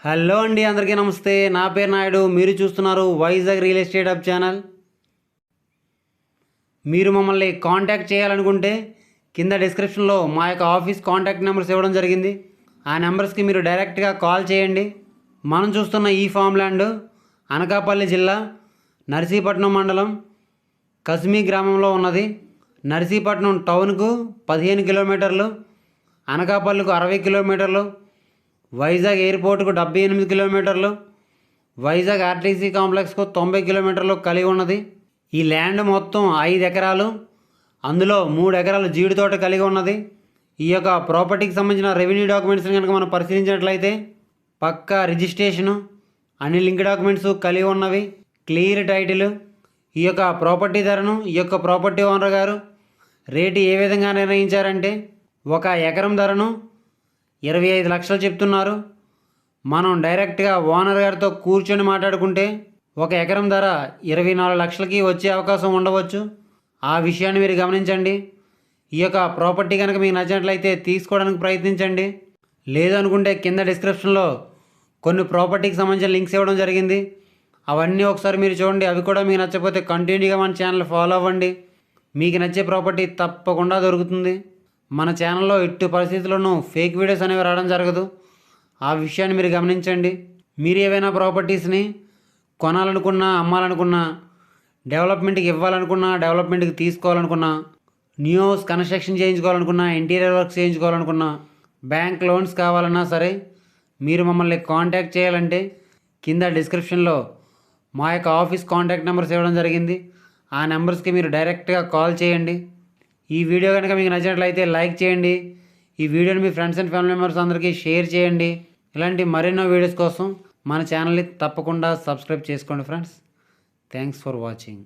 Hello అండి, అందరికీ నమస్తే. నా పేరు నాయుడు. మీరు చూస్తున్నారు Vizag real estate hub channel. మీరు మమ్మల్ని కాంటాక్ట్ చేయాలనుకుంటే కింద డిస్క్రిప్షన్లో మా యొక్క ఆఫీస్ కాంటాక్ట్ నెంబర్స్ ఇవ్వడం జరిగింది. ఆ నెంబర్స్కి మీరు డైరెక్ట్గా కాల్ చేయండి. మనం చూస్తున్న ఈ ఫామ్ ల్యాండ్ అనకాపల్లి జిల్లా నర్సీపట్నం మండలం కస్మి గ్రామంలో ఉన్నది. నర్సీపట్నం టౌన్కు 15 కిలోమీటర్లు, అనకాపల్లికు 60 కిలోమీటర్లు, వైజాగ్ ఎయిర్పోర్ట్కు 78 కిలోమీటర్లు, వైజాగ్ ఆర్టీసీ కాంప్లెక్స్కు 90 కిలోమీటర్లు కలిగి ఉన్నది. ఈ ల్యాండ్ మొత్తం 5 ఎకరాలు, అందులో 3 ఎకరాలు జీడి తోట కలిగి ఉన్నది. ఈ యొక్క ప్రాపర్టీకి సంబంధించిన రెవెన్యూ డాక్యుమెంట్స్ని కనుక మనం పరిశీలించినట్లయితే పక్కా రిజిస్ట్రేషను, అన్ని లింక్ డాక్యుమెంట్స్ కలిగి ఉన్నవి, క్లియర్ టైటిల్. ఈ యొక్క ప్రాపర్టీ ధరను ఈ యొక్క ప్రాపర్టీ ఓనర్ గారు రేటు ఏ విధంగా నిర్ణయించారంటే, ఒక ఎకరం ధరను 25 లక్షలు చెప్తున్నారు. మనం డైరెక్ట్గా ఓనర్ గారితో కూర్చొని మాట్లాడుకుంటే ఒక ఎకరం ధర 24 లక్షలకి వచ్చే అవకాశం ఉండవచ్చు. ఆ విషయాన్ని మీరు గమనించండి. ఈ యొక్క ప్రాపర్టీ కనుక మీకు నచ్చినట్లయితే తీసుకోవడానికి ప్రయత్నించండి. లేదనుకుంటే కింద డిస్క్రిప్షన్లో కొన్ని ప్రాపర్టీకి సంబంధించిన లింక్స్ ఇవ్వడం జరిగింది. అవన్నీ ఒకసారి మీరు చూడండి. అవి కూడా మీకు నచ్చకపోతే కంటిన్యూగా మన ఛానల్ ఫాలో అవ్వండి. మీకు నచ్చే ప్రాపర్టీ తప్పకుండా దొరుకుతుంది. మన ఛానల్లో ఎట్టి పరిస్థితుల్లోనూ ఫేక్ వీడియోస్ అనేవి రావడం జరగదు. ఆ విషయాన్ని మీరు గమనించండి. మీరు ఏవైనా ప్రాపర్టీస్ని కొనాలనుకున్నా, అమ్మాలనుకున్నా, డెవలప్మెంట్కి ఇవ్వాలనుకున్నా, డెవలప్మెంట్కి తీసుకోవాలనుకున్నా, న్యూ హౌస్ కన్స్ట్రక్షన్ చేయించుకోవాలనుకున్నా, ఇంటీరియర్ వర్క్స్ చేయించుకోవాలనుకున్నా, బ్యాంక్ లోన్స్ కావాలన్నా సరే మీరు మమ్మల్ని కాంటాక్ట్ చేయాలంటే కింద డిస్క్రిప్షన్లో మా యొక్క ఆఫీస్ కాంటాక్ట్ నెంబర్స్ ఇవ్వడం జరిగింది. ఆ నెంబర్స్కి మీరు డైరెక్ట్గా కాల్ చేయండి. ఈ వీడియో కనుక మీకు నచ్చినట్లయితే లైక్ చేయండి. ఈ వీడియోని మీ ఫ్రెండ్స్ అండ్ ఫ్యామిలీ మెంబర్స్ అందరికీ షేర్ చేయండి. ఇలాంటి మరెన్నో వీడియోస్ కోసం మన ఛానల్ని తప్పకుండా సబ్స్క్రైబ్ చేసుకోండి ఫ్రెండ్స్. Thanks for watching.